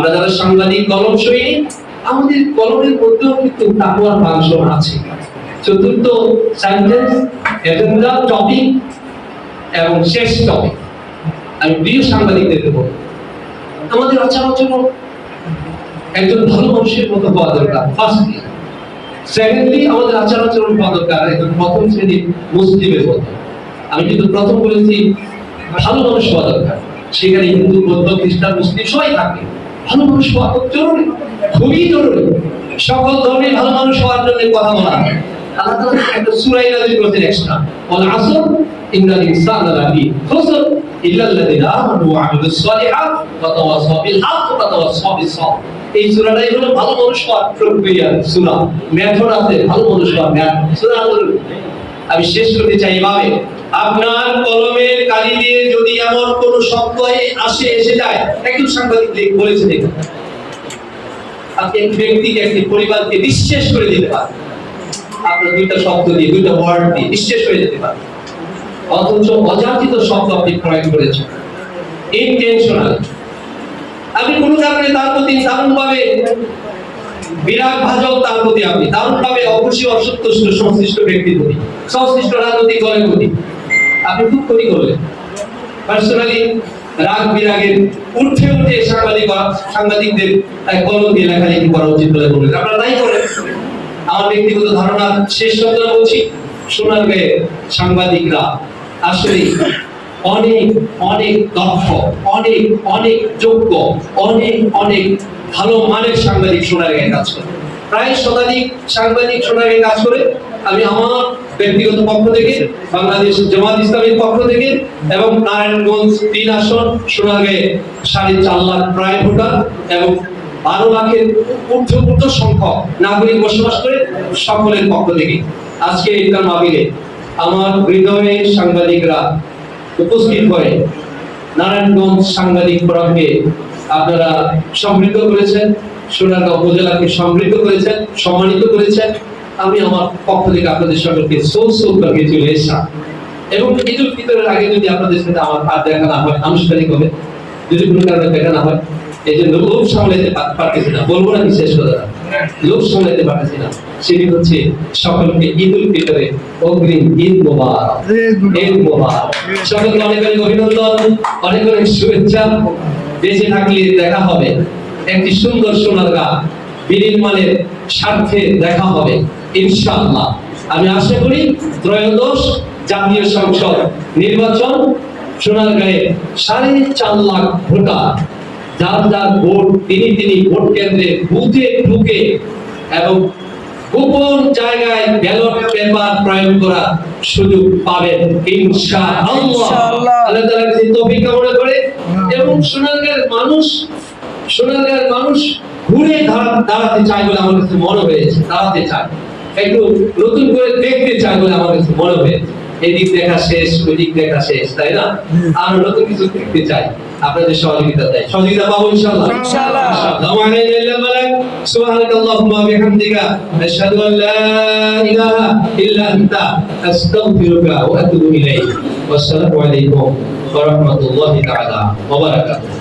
আমরা যারা সাংবাদিক কলম সৈনিক, আমাদের কলমের মধ্যেও কিন্তু তাকওয়ার অংশ আছে। চতুর্থ সেন্টেন্স, এজেন্ডা, টপিক এবং শেষ টপিক। আমি প্রিয় সাংবাদিকদের দেব, আমাদের আচার আচরণ একজন ভালো মানুষের মতো হওয়া দরকার। ফার্স্টলি, সেকেন্ডলি, আমাদের আচার আচরণ হওয়া দরকার একজন প্রথম শ্রেণীর মুসলিমের মতো। আমি কিন্তু প্রথম বলেছি ভালো মানুষ হওয়া দরকার। সেখানে হিন্দু, বৌদ্ধ, খ্রিস্টান, মুসলিম সবাই থাকে। ভালো মানুষ হওয়া খুব জরুরি, খুবই জরুরি। সকল ধর্মের ভালো মানুষ হওয়ার জন্য কথা বলা হয়। আল্লাহ তাআলা একটা সূরা নাযিল করেছেন এক্সট্রা, ওয়াল আসর ইন্নাল ইনসানা লাফি খুসর ইল্লাল্লাযিনা আমানু ওয়া আমিলুস সালিহাত ওয়া তাওয়াসাউ বিল হক ওয়া তাওয়াসাউ বিস সাবর। এই সূরাটাই হলো ভালো মানুষ হওয়ার প্রক্রিয়া সূরা। মেথড আছে ভালো মানুষ হওয়ার সূরা। আমি শেষ করতে চাই এভাবে, আপনার কলমের কালি দিয়ে যদি এমন কোন শব্দ এসে যায়, একজন সাংবাদিক বলেছে দেখুন, আপনি এক ব্যক্তিকে, একটি পরিবারকে নিঃশেষ করে দিতে পারেন আপনার দুইটা শব্দ দিয়ে, দুইটা ওয়ার্ড দিয়ে নিঃশেষ হয়ে যেতে পারেন। অথচ অযাচিত শব্দ আপনি প্রয়োগ করেছেন ইনটেনশনাল। আপনি কোনো কারণে তার প্রতি দারুণভাবে বিরাগ ভাজক, তার প্রতি আপনি দারুণভাবে অখুশি, অসন্তুষ্ট সংশ্লিষ্ট ব্যক্তির প্রতি, সংশ্লিষ্ট রাজনৈতিক দলের প্রতি আপনি খুব ক্ষতি করলেন। পার্সোনালি রাগ বিরাগের উঠে সাংবাদিকদের কলম দিয়ে লেখালেখি করা উচিত বলে বললেন। আপনারা তাই করেন। আমার ব্যক্তিগত ধারণা, শেষ শব্দ বলছি, সোনারগাঁয়ে সাংবাদিকরা আসলে অনেক অনেক দক্ষ, অনেক অনেক যোগ্য, অনেক অনেক ভালো মানের সাংবাদিক সোনারগাঁয়ে কাজ করে। প্রায় শতাধিক সাংবাদিক সোনারগাঁয়ে কাজ করে। আমি আমার ব্যক্তিগত পক্ষ থেকে, বাংলাদেশ জামাত ইসলামীর পক্ষ থেকে এবং নারায়ণগঞ্জ 3 আসন, সোনারগাঁয়ে 4.5 লাখ প্রায় ভোটার এবং 12 লাখের ঊর্ধ্ব সংখ্যক নাগরিক বসবাস করে, সকলের পক্ষ থেকে আজকে ইফতার মাহফিলে আমার হৃদয়ে সাংবাদিকরা উপস্থিত হয়ে নারায়ণগঞ্জ সাংবাদিক ফোরামকে আপনারা সমৃদ্ধ করেছেন, সোনারগাঁও উপজেলাকে সমৃদ্ধ করেছেন, সম্মানিত করেছেন। আমি আমার পক্ষ থেকে আপনাদের সকলকে চলে এসেছি। এবং ঈদুল ফিতরের আগে যদি আপনাদের সাথে আমার আর দেখা না হয়, আনুষ্ঠানিকভাবে যদি কোনো কারণে দেখা না হয়, এই জন্য লোভ সামলাইতে পারতেছি না, বলবো না কি শেষ কথা, লোভ সামলাইতে পারতেছি না। সেটি হচ্ছে সকলকে ঈদুল ফিতরে অগ্রিম ঈদ মোবারক, ঈদ মোবারক। সকলকে অনেক অনেক অভিনন্দন, অনেক অনেক শুভেচ্ছা। বেঁচে থাকলে দেখা হবে, একটি সুন্দর সোনারগাঁ বিনির্মাণের স্বার্থে দেখা হবে ইনশাআল্লাহ। আমি আশা করি ত্রয়োদশ জাতীয় সংসদ নির্বাচন, সোনারগাঁয়ে 4.5 লাখ ভোটার, যার যার ভোট তিনি ভোট কেন্দ্রে বুথে ঢুকে এবং গোপন জায়গায় ব্যালট পেপার প্রয়োগ করার সুযোগ পাবেন ইনশাআল্লাহ। আল্লাহ তাআলা কাছে তৌফিক কামনা করে এবং সোনারগাঁয়ের মানুষ ঘুরে দাঁড়াতে চায় বলে আমার কাছে মনে হয়েছে, দাঁড়াতে চায়, একটু নতুন করে দেখতে চায় বলে আমার কাছে মনে হয়েছে। এদিক দেখা শেষ, ওদিক দেখা শেষ, তাই না? আমরা নতুন কিছু দেখতে চাই, আপনাদের সহযোগিতা চাই, সহযোগিতা পাবো ইনশাআল্লাহ। সুবহানাকাল্লাহুম্মা ওয়া বিহামদিকা আশহাদু আল লা ইলাহা ইল্লা আনতা আস্তাগফিরুকা ওয়া আতুবু ইলাইক। ওয়াসসালামু আলাইকুম ওয়া রাহমাতুল্লাহি তাআলা ওয়া বারাকাতুহু।